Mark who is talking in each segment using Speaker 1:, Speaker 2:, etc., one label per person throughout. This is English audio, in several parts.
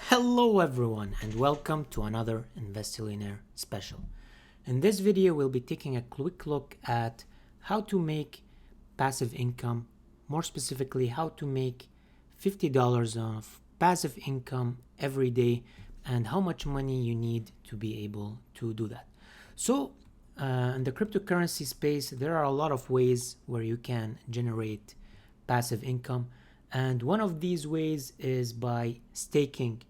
Speaker 1: Hello everyone and welcome to another Investillionaire special. In this video we'll be taking a quick look at how to make passive income, more specifically how to make $50 of passive income every day and how much money you need to be able to do that. So in the cryptocurrency space there are a lot of ways where you can generate passive income, and one of these ways is by staking,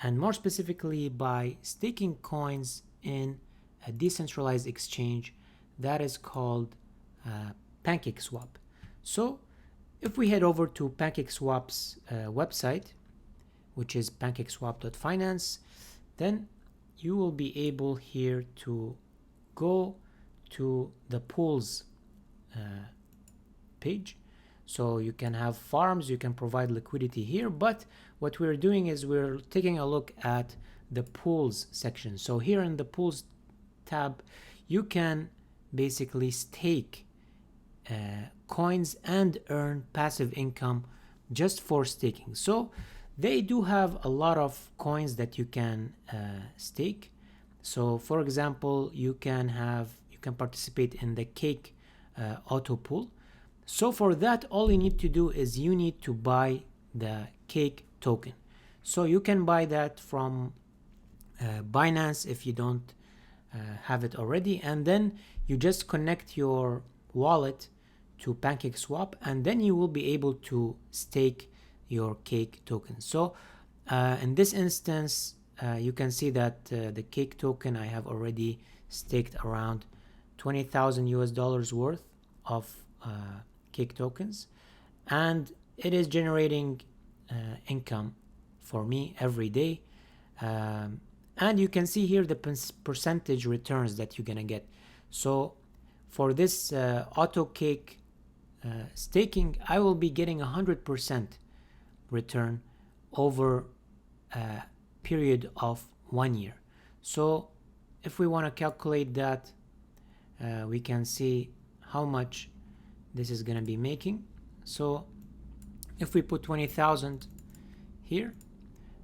Speaker 1: and more specifically by staking coins in a decentralized exchange that is called PancakeSwap. So if we head over to PancakeSwap's website, which is pancakeswap.finance, then you will be able here to go to the pools page. So you can have farms, you can provide liquidity here, but what we're doing is we're taking a look at the pools section. So here in the pools tab, you can basically stake coins and earn passive income just for staking. So they do have a lot of coins that you can stake. So for example, you can participate in the cake auto pool. So for that, all you need to do is you need to buy the cake token. So you can buy that from Binance if you don't have it already, and then you just connect your wallet to PancakeSwap, and then you will be able to stake your cake token. So in this instance, you can see that the cake token, I have already staked around 20,000 US dollars worth of cake tokens, and it is generating income for me every day, and you can see here the percentage returns that you're gonna get. So for this auto cake staking, I will be getting 100% return over a period of 1 year. So if we want to calculate that, we can see how much this is going to be making. So if we put 20,000 here,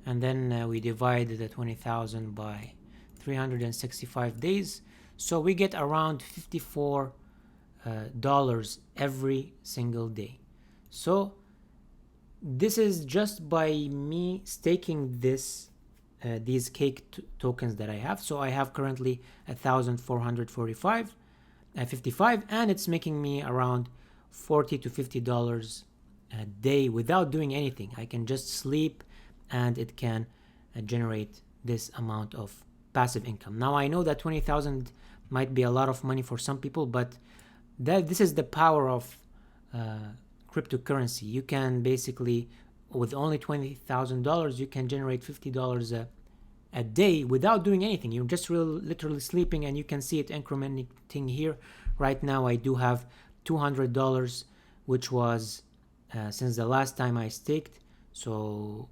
Speaker 1: and then we divide the 20,000 by 365 days, so we get around $54 every single day. So this is just by me staking these cake tokens that I have. So I have currently 1,445 55, and it's making me around $40 to $50 a day without doing anything. I can just sleep and it can generate this amount of passive income. Now I know that 20,000 might be a lot of money for some people, but this is the power of cryptocurrency. You can basically, with only $20,000, you can generate $50 a day without doing anything. You're just literally sleeping, and you can see it incrementing here. Right now I do have $200, which was since the last time I staked, so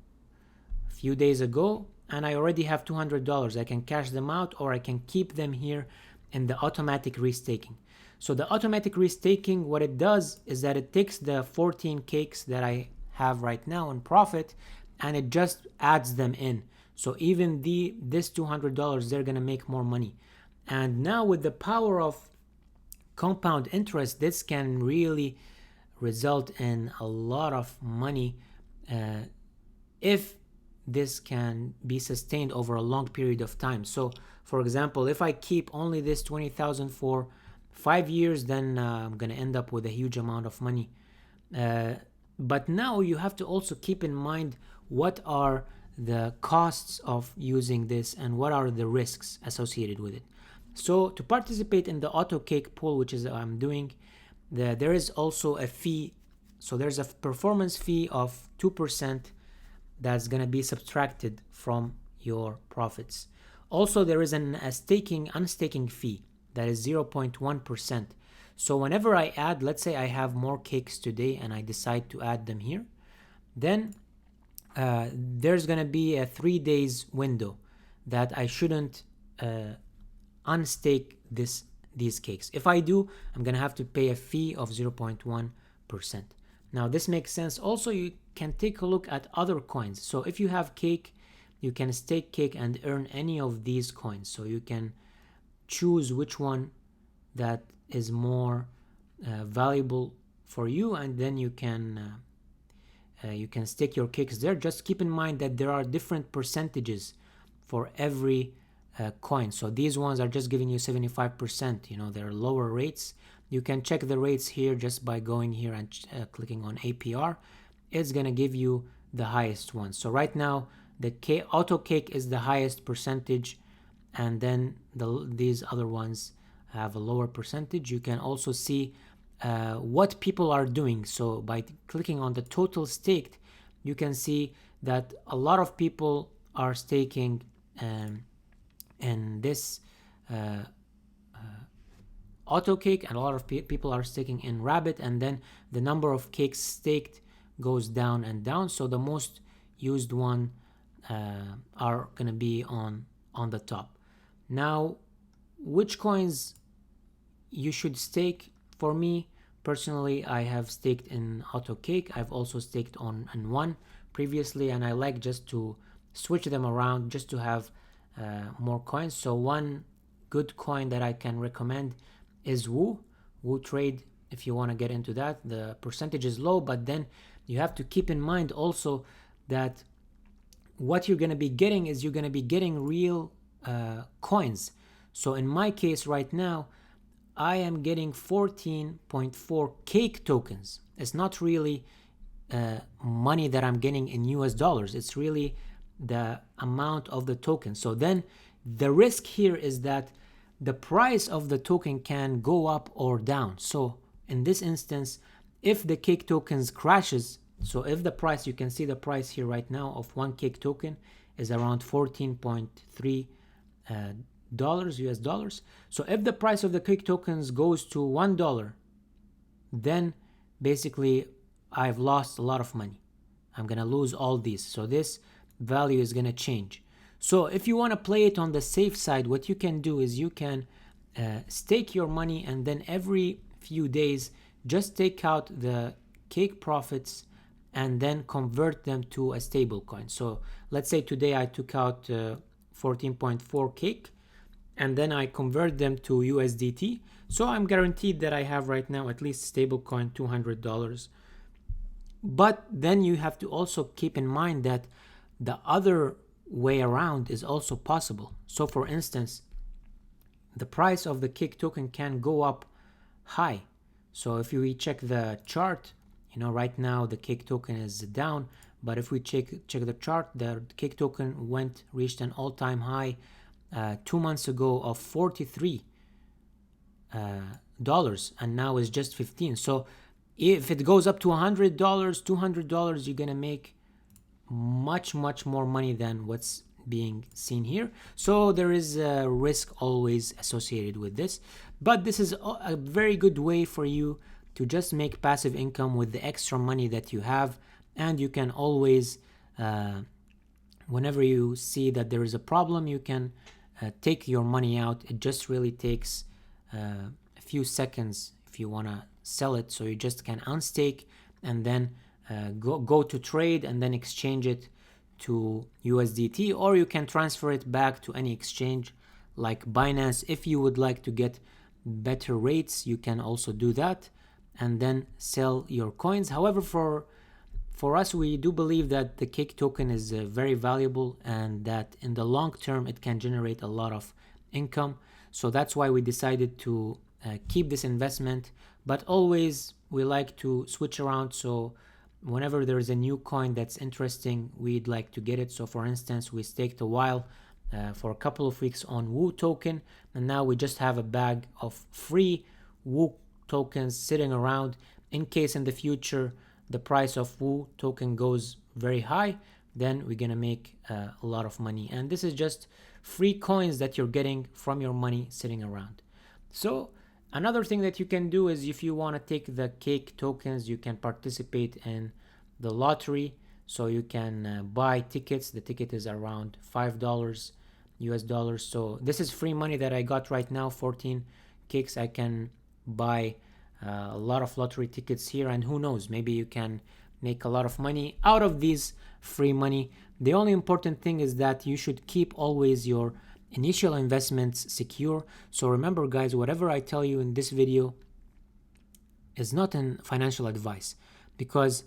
Speaker 1: a few days ago, and I already have $200. I can cash them out, or I can keep them here in the automatic restaking. So the automatic restaking, what it does is that it takes the 14 cakes that I have right now in profit, and it just adds them in. So even this $200, they're gonna make more money. And now with the power of compound interest, this can really result in a lot of money if this can be sustained over a long period of time. So for example, if I keep only this 20,000 for 5 years, then I'm gonna end up with a huge amount of money. But now you have to also keep in mind what are the costs of using this and what are the risks associated with it. So to participate in the auto cake pool, which is I'm doing, there is also a fee. So there's a performance fee of 2% that's going to be subtracted from your profits. Also there is an unstaking fee that is 0.1%. So whenever I add, let's say I have more cakes today and I decide to add them here, then there's gonna be a 3 days window that I shouldn't unstake these cakes. If I do, I'm gonna have to pay a fee of 0.1%. Now this makes sense. Also, you can take a look at other coins. So if you have cake you can stake cake and earn any of these coins. So you can choose which one that is more valuable for you, and then you can stake your cakes there. Just keep in mind that there are different percentages for every coin. So these ones are just giving you 75%. You know, they're lower rates. You can check the rates here just by going here and clicking on APR. It's gonna give you the highest one. So right now the auto cake is the highest percentage, and then these other ones have a lower percentage. You can also see what people are doing. So by clicking on the total staked, you can see that a lot of people are staking in this auto cake, and a lot of people are staking in Rabbit, and then the number of cakes staked goes down and down. So the most used one are going to be on the top. Now, which coins you should stake? For me personally, I have staked in auto cake. I've also staked on one previously, and I like just to switch them around just to have more coins. So one good coin that I can recommend is Woo Trade. If you want to get into that, the percentage is low, but then you have to keep in mind also that what you're going to be getting is you're going to be getting real coins. So in my case right now, I am getting 14.4 cake tokens. It's not really money that I'm getting in US dollars. It's really the amount of the token. So then the risk here is that the price of the token can go up or down. So in this instance, if the cake tokens crashes, so if the price, you can see the price here right now of one cake token is around 14.3 dollars, US dollars. So if the price of the cake tokens goes to $1, then basically I've lost a lot of money. I'm gonna lose all these. So this value is gonna change. So if you want to play it on the safe side, what you can do is you can stake your money, and then every few days just take out the cake profits and then convert them to a stable coin. So let's say today I took out 14.4 cake, and then I convert them to USDT. So I'm guaranteed that I have right now at least stable coin $200. But then you have to also keep in mind that the other way around is also possible. So for instance, the price of the cake token can go up high. So if we check the chart, you know, right now the cake token is down, but if we check the chart, the cake token reached an all-time high 2 months ago of $43 and now is just 15. So if it goes up to $100, $200, you're gonna make much more money than what's being seen here. So there is a risk always associated with this, but this is a very good way for you to just make passive income with the extra money that you have. And you can always whenever you see that there is a problem, you can take your money out. It just really takes a few seconds if you want to sell it. So you just can unstake and then go to trade and then exchange it to USDT, or you can transfer it back to any exchange like Binance. If you would like to get better rates, you can also do that and then sell your coins. However, for us, we do believe that the cake token is very valuable and that in the long term it can generate a lot of income. So that's why we decided to keep this investment, but always we like to switch around. So whenever there is a new coin that's interesting, we'd like to get it. So for instance, we staked a while for a couple of weeks on Woo token, and now we just have a bag of free Woo tokens sitting around in case in the future the price of Woo token goes very high, then we're gonna make a lot of money. And this is just free coins that you're getting from your money sitting around. So another thing that you can do is if you want to take the cake tokens, you can participate in the lottery. So you can buy tickets. The ticket is around $5 US dollars. So this is free money that I got right now, 14 cakes. I can buy a lot of lottery tickets here, and who knows, maybe you can make a lot of money out of these free money. The only important thing is that you should keep always your initial investments secure. So remember guys, whatever I tell you in this video is not an financial advice, because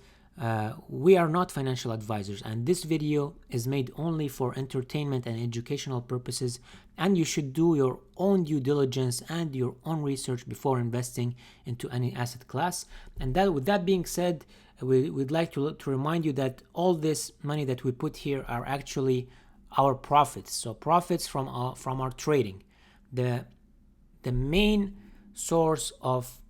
Speaker 1: we are not financial advisors, and this video is made only for entertainment and educational purposes, and you should do your own due diligence and your own research before investing into any asset class. And that, with that being said, we'd like to remind you that all this money that we put here are actually our profits. So profits from our trading. The main source of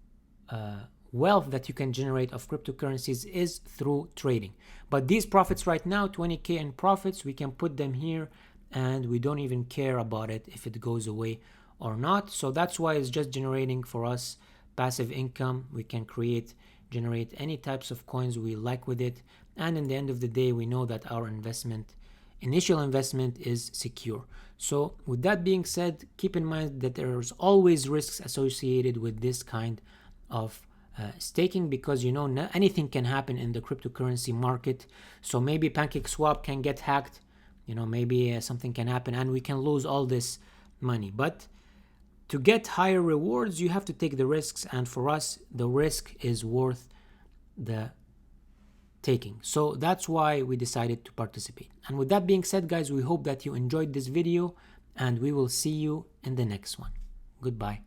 Speaker 1: wealth that you can generate of cryptocurrencies is through trading. But these profits right now, 20k in profits, we can put them here and we don't even care about it if it goes away or not. So that's why it's just generating for us passive income. We can generate any types of coins we like with it, and in the end of the day we know that our initial investment is secure. So with that being said, keep in mind that there's always risks associated with this kind of staking, because anything can happen in the cryptocurrency market. So maybe PancakeSwap can get hacked, maybe something can happen and we can lose all this money. But to get higher rewards, you have to take the risks, and for us the risk is worth the taking. So that's why we decided to participate. And with that being said guys, we hope that you enjoyed this video and we will see you in the next one. Goodbye.